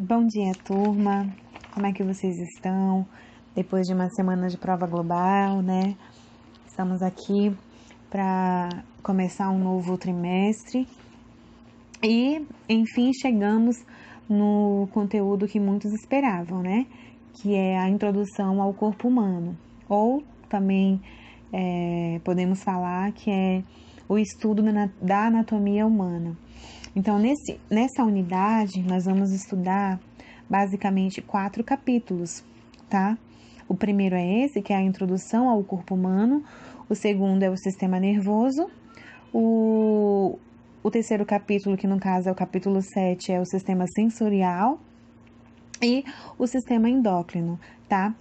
Bom dia, turma. Como é que vocês estão? Depois de uma semana de prova global, né? Estamos aqui para começar um novo trimestre e, enfim, chegamos no conteúdo que muitos esperavam, né? Que é a introdução ao corpo humano, ou também podemos falar que é o estudo da anatomia humana. Então, nessa unidade, nós vamos estudar basicamente 4 capítulos, tá? O primeiro é esse, que é a introdução ao corpo humano. O segundo é o sistema nervoso. O terceiro capítulo, que no caso é o capítulo 7, é o sistema sensorial. E o sistema endócrino, tá?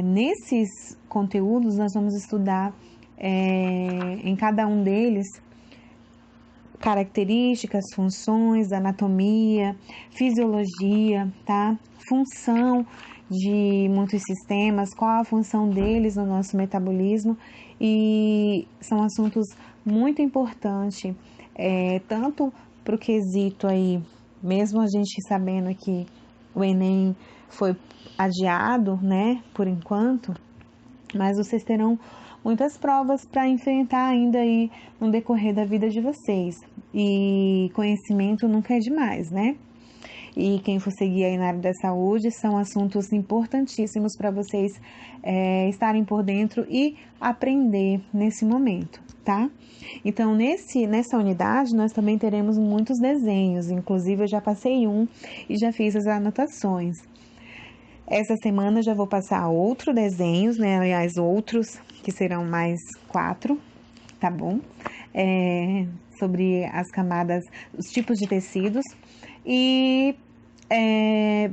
Nesses conteúdos, nós vamos estudar em cada um deles características, funções, anatomia, fisiologia, tá? Função de muitos sistemas, qual a função deles no nosso metabolismo, e são assuntos muito importantes, tanto para o quesito aí, mesmo a gente sabendo que o Enem foi adiado, né, por enquanto, mas vocês terão muitas provas para enfrentar ainda aí no decorrer da vida de vocês. E conhecimento nunca é demais, né? E quem for seguir aí na área da saúde são assuntos importantíssimos para vocês estarem por dentro e aprender nesse momento, tá? Então, nessa unidade, nós também teremos muitos desenhos, inclusive eu já passei um e já fiz as anotações. Essa semana já vou passar outros desenhos, né? Aliás, outros, que serão mais 4, tá bom? Sobre as camadas, os tipos de tecidos. E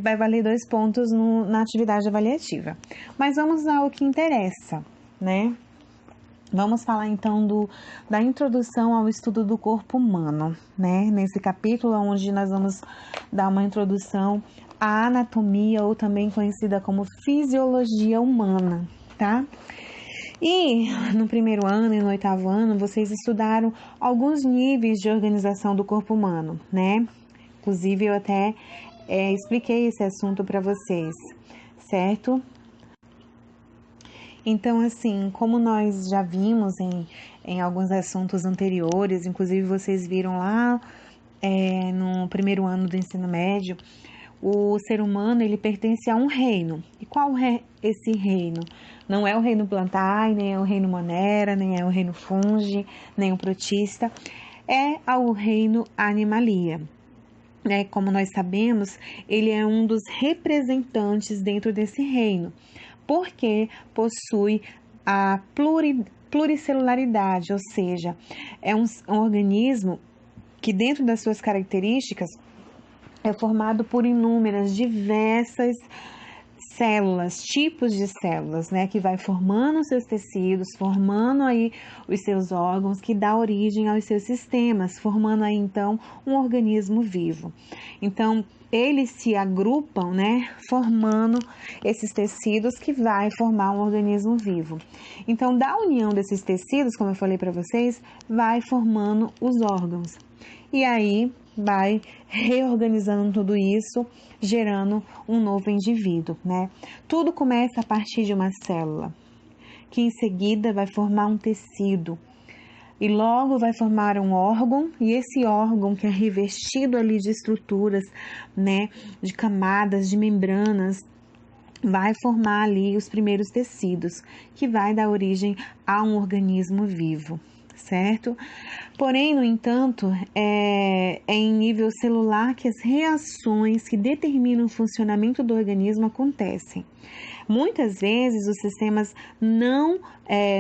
vai valer 2 pontos na atividade avaliativa. Mas vamos ao que interessa, né? Vamos falar então da introdução ao estudo do corpo humano, né? Nesse capítulo, onde nós vamos dar uma introdução à anatomia, ou também conhecida como fisiologia humana, tá? E no primeiro ano e no 8º ano, vocês estudaram alguns níveis de organização do corpo humano, né? Inclusive, eu até expliquei esse assunto para vocês, certo? Então, assim, como nós já vimos em alguns assuntos anteriores, inclusive vocês viram lá no primeiro ano do ensino médio, o ser humano, ele pertence a um reino. E qual é esse reino? Não é o reino plantar, nem é o reino monera, nem é o reino fungi, nem o protista, é o reino animalia. Como nós sabemos, ele é um dos representantes dentro desse reino, porque possui a pluricelularidade, ou seja, é um organismo que, dentro das suas características, é formado por inúmeras, diversas células, tipos de células, né, que vai formando seus tecidos, formando aí os seus órgãos, que dá origem aos seus sistemas, formando aí então um organismo vivo. Então, eles se agrupam, né, formando esses tecidos que vai formar um organismo vivo. Então, da união desses tecidos, como eu falei para vocês, vai formando os órgãos. E aí vai reorganizando tudo isso, gerando um novo indivíduo, né? Tudo começa a partir de uma célula, que em seguida vai formar um tecido, e logo vai formar um órgão, e esse órgão, que é revestido ali de estruturas, né, de camadas, de membranas, vai formar ali os primeiros tecidos, que vai dar origem a um organismo vivo, certo? Porém, no entanto, é em nível celular que as reações que determinam o funcionamento do organismo acontecem. Muitas vezes os sistemas não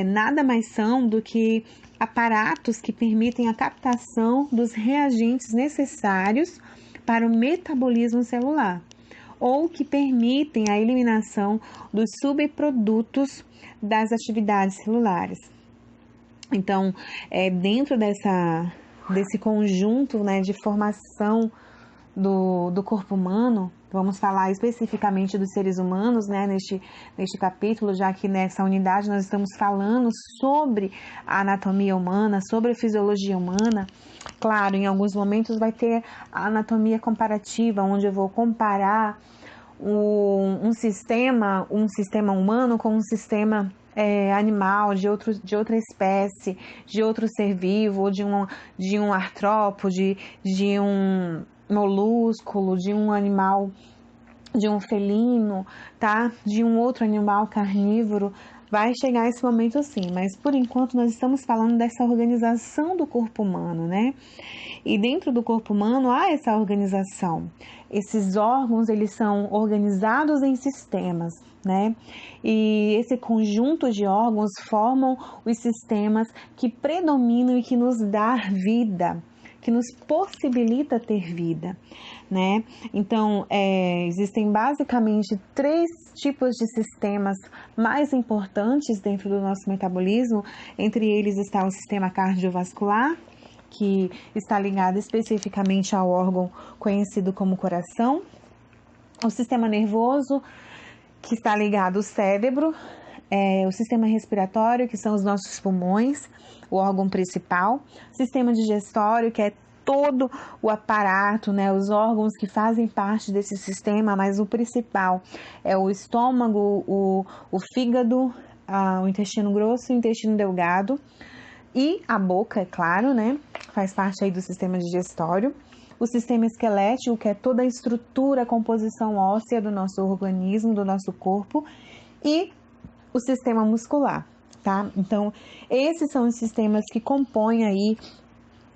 nada mais são do que aparatos que permitem a captação dos reagentes necessários para o metabolismo celular, ou que permitem a eliminação dos subprodutos das atividades celulares. Então, dentro desse conjunto, né, de formação do corpo humano, vamos falar especificamente dos seres humanos, né, neste capítulo, já que nessa unidade nós estamos falando sobre a anatomia humana, sobre a fisiologia humana. Claro, em alguns momentos vai ter a anatomia comparativa, onde eu vou comparar um sistema humano com um sistema animal, de outra espécie, de outro ser vivo, ou de um artrópode, de um molúsculo, de um animal, de um felino, tá? De um outro animal carnívoro. Vai chegar esse momento sim, mas por enquanto nós estamos falando dessa organização do corpo humano, né? E dentro do corpo humano há essa organização. Esses órgãos, eles são organizados em sistemas, né? E esse conjunto de órgãos formam os sistemas que predominam e que nos dá vida, que nos possibilita ter vida, né? Então, existem basicamente 3 tipos de sistemas mais importantes dentro do nosso metabolismo. Entre eles está o sistema cardiovascular, que está ligado especificamente ao órgão conhecido como coração, o sistema nervoso, que está ligado ao cérebro, o sistema respiratório, que são os nossos pulmões, o órgão principal, o sistema digestório, que é todo o aparato, né, os órgãos que fazem parte desse sistema, mas o principal é o estômago, o fígado, o intestino grosso e o intestino delgado, e a boca, é claro, né, faz parte aí do sistema digestório. O sistema esquelético, que é toda a estrutura, a composição óssea do nosso organismo, do nosso corpo, e o sistema muscular, tá? Então, esses são os sistemas que compõem aí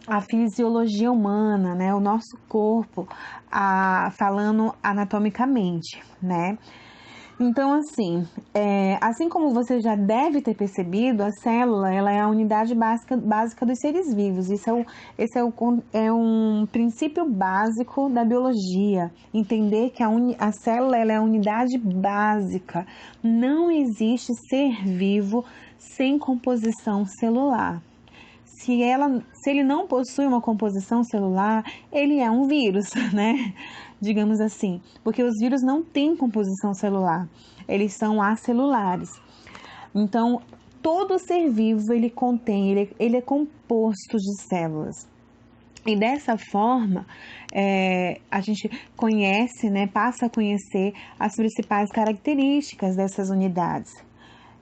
a fisiologia humana, né? O nosso corpo, falando anatomicamente, né? Então, assim como você já deve ter percebido, a célula, ela é a unidade básica dos seres vivos. Esse é um princípio básico da biologia. Entender que a célula, ela é a unidade básica. Não existe ser vivo sem composição celular. Se ele não possui uma composição celular, ele é um vírus, né? Digamos assim, porque os vírus não têm composição celular, eles são acelulares. Então, todo ser vivo ele é composto de células. E dessa forma, a gente conhece, né, passa a conhecer as principais características dessas unidades.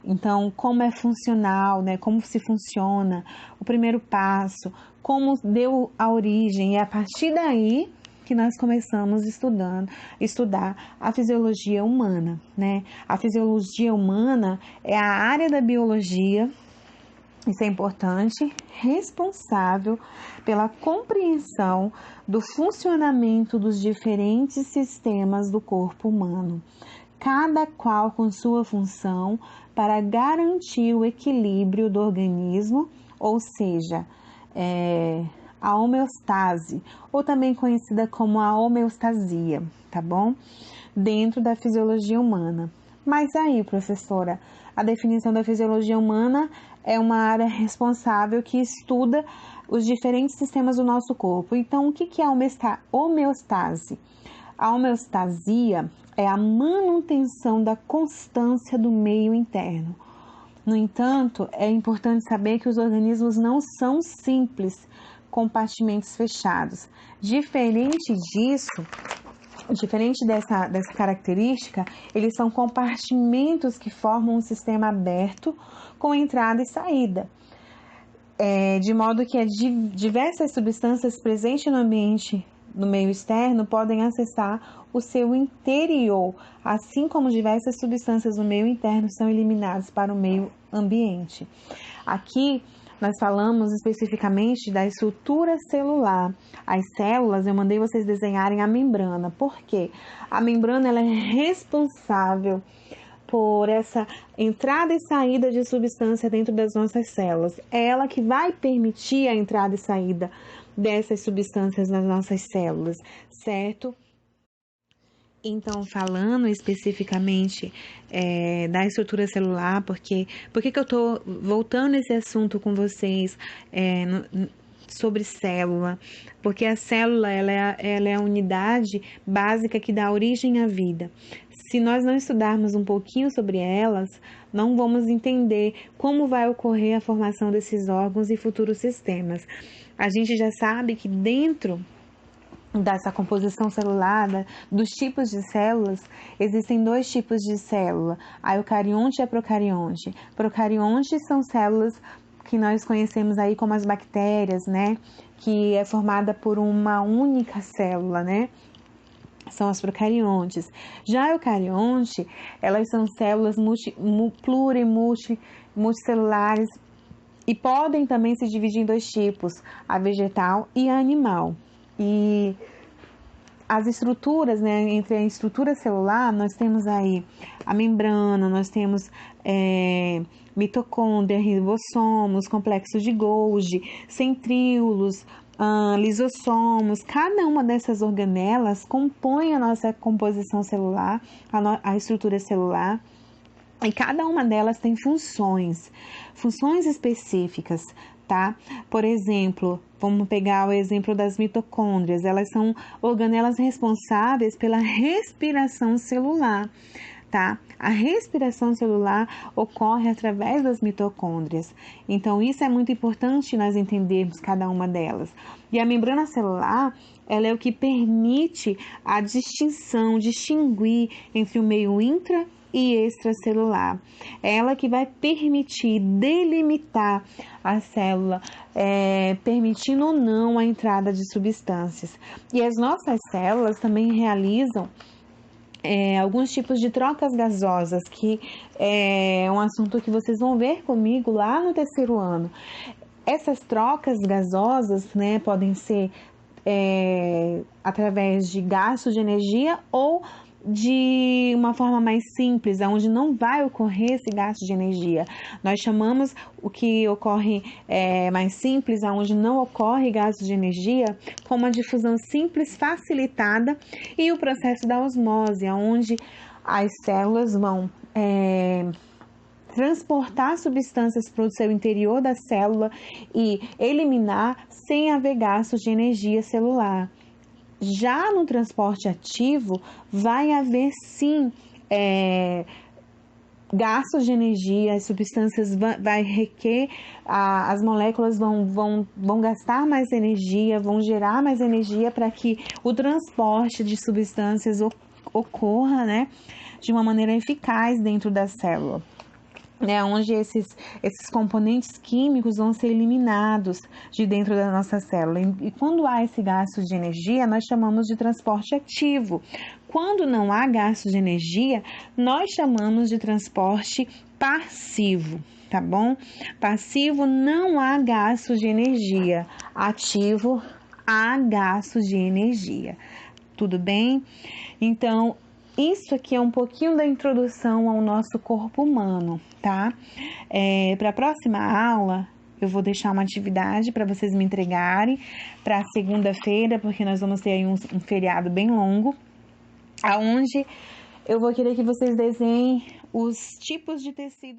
Então, como é funcional, né? Como se funciona, o primeiro passo, como deu a origem, e é a partir daí que nós começamos estudar a fisiologia humana, né? A fisiologia humana é a área da biologia, isso é importante, responsável pela compreensão do funcionamento dos diferentes sistemas do corpo humano, cada qual com sua função para garantir o equilíbrio do organismo, ou seja, a homeostase, ou também conhecida como a homeostasia, tá bom? Dentro da fisiologia humana. Mas aí, professora, a definição da fisiologia humana é uma área responsável que estuda os diferentes sistemas do nosso corpo. Então, o que é a homeostase? A homeostasia é a manutenção da constância do meio interno. No entanto, é importante saber que os organismos não são simples compartimentos fechados. Diferente dessa característica, eles são compartimentos que formam um sistema aberto com entrada e saída. De modo que diversas substâncias presentes no ambiente, no meio externo, podem acessar o seu interior, assim como diversas substâncias no meio interno são eliminadas para o meio ambiente. Aqui nós falamos especificamente da estrutura celular. As células, eu mandei vocês desenharem a membrana. Por quê? A membrana ela é responsável por essa entrada e saída de substância dentro das nossas células. É ela que vai permitir a entrada e saída dessas substâncias nas nossas células, certo? Então, falando especificamente da estrutura celular, por que eu estou voltando esse assunto com vocês sobre célula, porque a célula ela é a unidade básica que dá origem à vida. Se nós não estudarmos um pouquinho sobre elas, não vamos entender como vai ocorrer a formação desses órgãos e futuros sistemas. A gente já sabe que dentro dessa composição celular, dos tipos de células, existem dois tipos de célula, a eucarionte e a procarionte. Procariontes são células que nós conhecemos aí como as bactérias, né? Que é formada por uma única célula, né? São as procariontes. Já a eucarionte, elas são células multicelulares e podem também se dividir em dois tipos, a vegetal e a animal. E as estruturas, né, entre a estrutura celular, nós temos aí a membrana, nós temos mitocôndria, ribossomos, complexos de Golgi, centríolos, lisossomos. Cada uma dessas organelas compõe a nossa composição celular, a estrutura celular. E cada uma delas tem funções específicas, tá? Por exemplo, vamos pegar o exemplo das mitocôndrias. Elas são organelas responsáveis pela respiração celular, tá? A respiração celular ocorre através das mitocôndrias. Então, isso é muito importante nós entendermos cada uma delas. E a membrana celular, ela é o que permite a distinguir entre o meio intra e extracelular. Ela que vai permitir delimitar a célula, permitindo ou não a entrada de substâncias. E as nossas células também realizam alguns tipos de trocas gasosas, que é um assunto que vocês vão ver comigo lá no terceiro ano. Essas trocas gasosas, né, podem ser através de gastos de energia ou de uma forma mais simples, onde não vai ocorrer esse gasto de energia. Nós chamamos o que ocorre mais simples, onde não ocorre gasto de energia, como a difusão simples facilitada e o processo da osmose, onde as células vão transportar substâncias para o seu interior da célula e eliminar sem haver gastos de energia celular. Já no transporte ativo, vai haver sim gastos de energia, as substâncias vai requer, as moléculas vão gastar mais energia, vão gerar mais energia para que o transporte de substâncias ocorra, né, de uma maneira eficaz dentro da célula. Onde esses componentes químicos vão ser eliminados de dentro da nossa célula. E quando há esse gasto de energia, nós chamamos de transporte ativo. Quando não há gasto de energia, nós chamamos de transporte passivo, tá bom? Passivo, não há gasto de energia. Ativo, há gasto de energia. Tudo bem? Então, isso aqui é um pouquinho da introdução ao nosso corpo humano, tá? Para a próxima aula, eu vou deixar uma atividade para vocês me entregarem para segunda-feira, porque nós vamos ter aí um feriado bem longo, aonde eu vou querer que vocês desenhem os tipos de tecido.